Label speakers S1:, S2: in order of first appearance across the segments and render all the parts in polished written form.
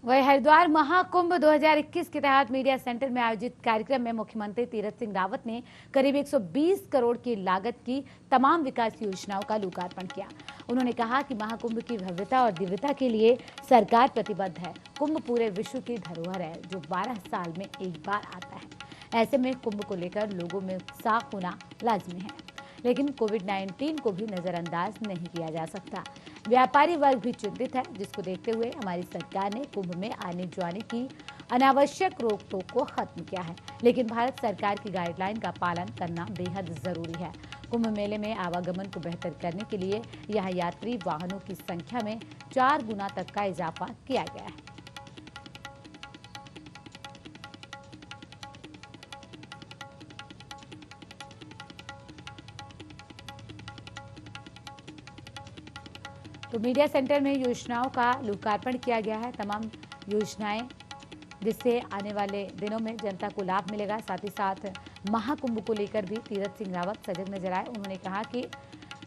S1: वही हरिद्वार महाकुंभ 2021 के तहत मीडिया सेंटर में आयोजित कार्यक्रम में मुख्यमंत्री तीरथ सिंह रावत ने करीब 120 करोड़ की लागत की तमाम विकास योजनाओं का लोकार्पण किया। उन्होंने कहा कि महाकुंभ की भव्यता और दिव्यता के लिए सरकार प्रतिबद्ध है। कुंभ पूरे विश्व की धरोहर है जो 12 साल में एक बार आता है। ऐसे में कुंभ को लेकर लोगों में उत्साह होना लाजमी है, लेकिन कोविड-19 को भी नजरअंदाज नहीं किया जा सकता। व्यापारी वर्ग भी चिंतित है, जिसको देखते हुए हमारी सरकार ने कुंभ में आने जाने की अनावश्यक रोक टोक को खत्म किया है। लेकिन भारत सरकार की गाइडलाइन का पालन करना बेहद जरूरी है। कुंभ मेले में आवागमन को बेहतर करने के लिए यहाँ यात्री वाहनों की संख्या में 4 गुना तक का इजाफा किया गया है। तो मीडिया सेंटर में योजनाओं का लोकार्पण किया गया है। तमाम योजनाएं जिससे आने वाले दिनों में जनता को लाभ मिलेगा। साथ ही साथ महाकुंभ को लेकर भी तीरथ सिंह रावत सजग नजर आए। उन्होंने कहा कि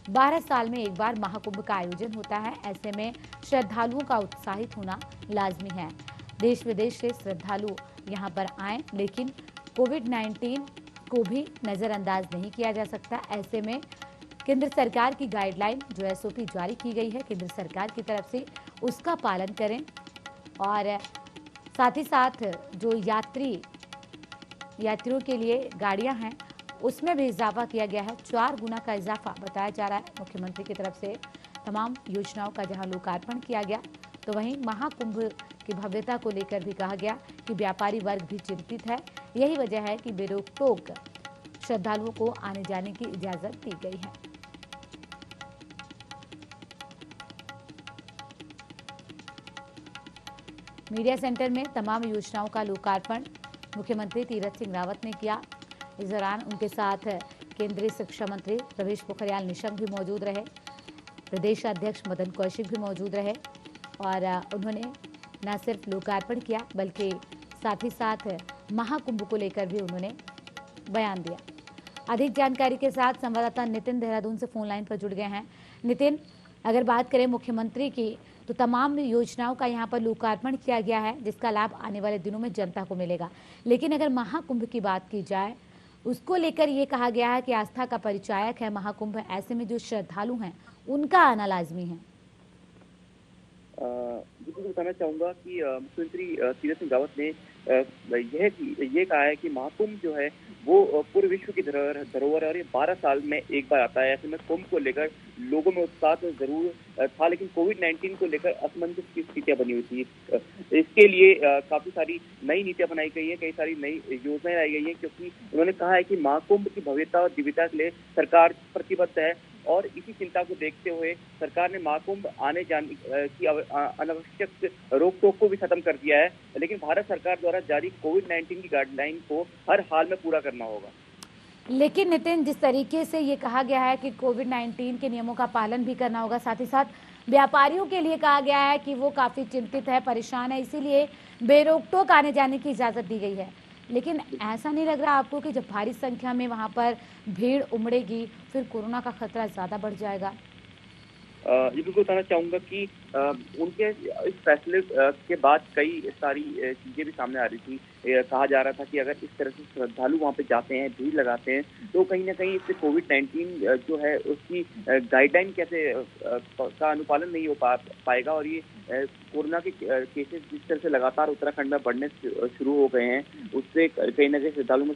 S1: 12 साल में एक बार महाकुंभ का आयोजन होता है। ऐसे में श्रद्धालुओं का उत्साहित होना लाजमी है। देश विदेश से श्रद्धालु यहाँ पर आए, लेकिन कोविड-19 को भी नजरअंदाज नहीं किया जा सकता। ऐसे में केंद्र सरकार की गाइडलाइन जो एसओपी जारी की गई है केंद्र सरकार की तरफ से, उसका पालन करें। और साथ ही साथ जो यात्रियों के लिए गाड़ियां हैं उसमें भी इजाफा किया गया है। 4 गुना का इजाफा बताया जा रहा है। मुख्यमंत्री की तरफ से तमाम योजनाओं का जहां लोकार्पण किया गया, तो वहीं महाकुंभ की भव्यता को लेकर भी कहा गया कि व्यापारी वर्ग भी चिंतित है। यही वजह है कि बेरोक टोक श्रद्धालुओं को आने जाने की इजाजत दी गई है। मीडिया सेंटर में तमाम योजनाओं का लोकार्पण मुख्यमंत्री तीरथ सिंह रावत ने किया। इस दौरान उनके साथ केंद्रीय शिक्षा मंत्री रमेश पोखरियाल निशंक भी मौजूद रहे, प्रदेश अध्यक्ष मदन कौशिक भी मौजूद रहे और उन्होंने न सिर्फ लोकार्पण किया बल्कि साथ ही साथ महाकुंभ को लेकर भी उन्होंने बयान दिया। अधिक जानकारी के साथ संवाददाता नितिन देहरादून से फोन लाइन पर जुड़ गए हैं। नितिन, अगर बात करें मुख्यमंत्री की, तो तमाम योजनाओं का यहाँ पर लोकार्पण किया गया है जिसका लाभ आने वाले दिनों में जनता को मिलेगा। लेकिन अगर महाकुंभ की बात की जाए, उसको लेकर ये कहा गया है कि आस्था का परिचायक है महाकुंभ। ऐसे में जो श्रद्धालु हैं उनका आना लाजमी है।
S2: बिल्कुल बताना चाहूंगा कि मुख्यमंत्री तीरथ सिंह रावत ने ये कहा है कि महाकुंभ जो है वो पूरे विश्व की धरोहर है और ये 12 साल में एक बार आता है। ऐसे में कुंभ को लेकर लोगों में उत्साह तो जरूर था, लेकिन कोविड-19 को लेकर असमंजस की स्थितियां बनी हुई थी। इसके लिए काफी सारी नई नीतियां बनाई गई है, कई सारी नई योजनाएं लाई गई है, क्योंकि उन्होंने कहा है कि महाकुंभ की भव्यता और दिव्यता के लिए सरकार प्रतिबद्ध है। और इसी चिंता को देखते हुए सरकार ने महाकुंभ आने जाने की अनावश्यक रोक टोक को भी खत्म कर दिया है। लेकिन भारत सरकार द्वारा जारी कोविड-19 की गाइडलाइन को हर हाल में पूरा करना होगा।
S1: लेकिन नितिन, जिस तरीके से ये कहा गया है कि कोविड-19 के नियमों का पालन भी करना होगा, साथ ही साथ व्यापारियों के लिए कहा गया है कि वो काफी चिंतित है, परेशान है, इसीलिए बेरोक टोक आने जाने की इजाजत दी गई है। लेकिन ऐसा नहीं लग रहा आपको कि जब भारी संख्या में वहां पर भीड़ उमड़ेगी फिर कोरोना का खतरा ज्यादा बढ़ जाएगा?
S2: ये बिल्कुल बताना चाहूंगा कि उनके इस फैसले के बाद कई सारी चीजें भी सामने आ रही थी। कहा जा रहा था कि अगर इस तरह से श्रद्धालु वहां पे जाते हैं, भीड़ लगाते हैं, तो कहीं ना कहीं इससे कोविड-19 जो है उसकी गाइडलाइन कैसे का अनुपालन नहीं हो पाएगा। और ये कोरोना के केसेस जिस तरह से लगातार उत्तराखंड में बढ़ने शुरू हो गए हैं, उससे कहीं ना कहीं श्रद्धालु में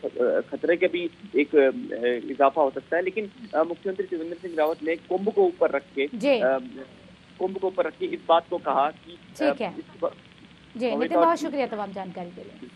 S2: खतरे के भी एक इजाफा हो सकता है। लेकिन मुख्यमंत्री त्रिवेंद्र सिंह रावत ने कुंभ को ऊपर रख के इस बात को कहा कि
S1: ठीक है जी नितिन, बहुत शुक्रिया तमाम जानकारी के लिए।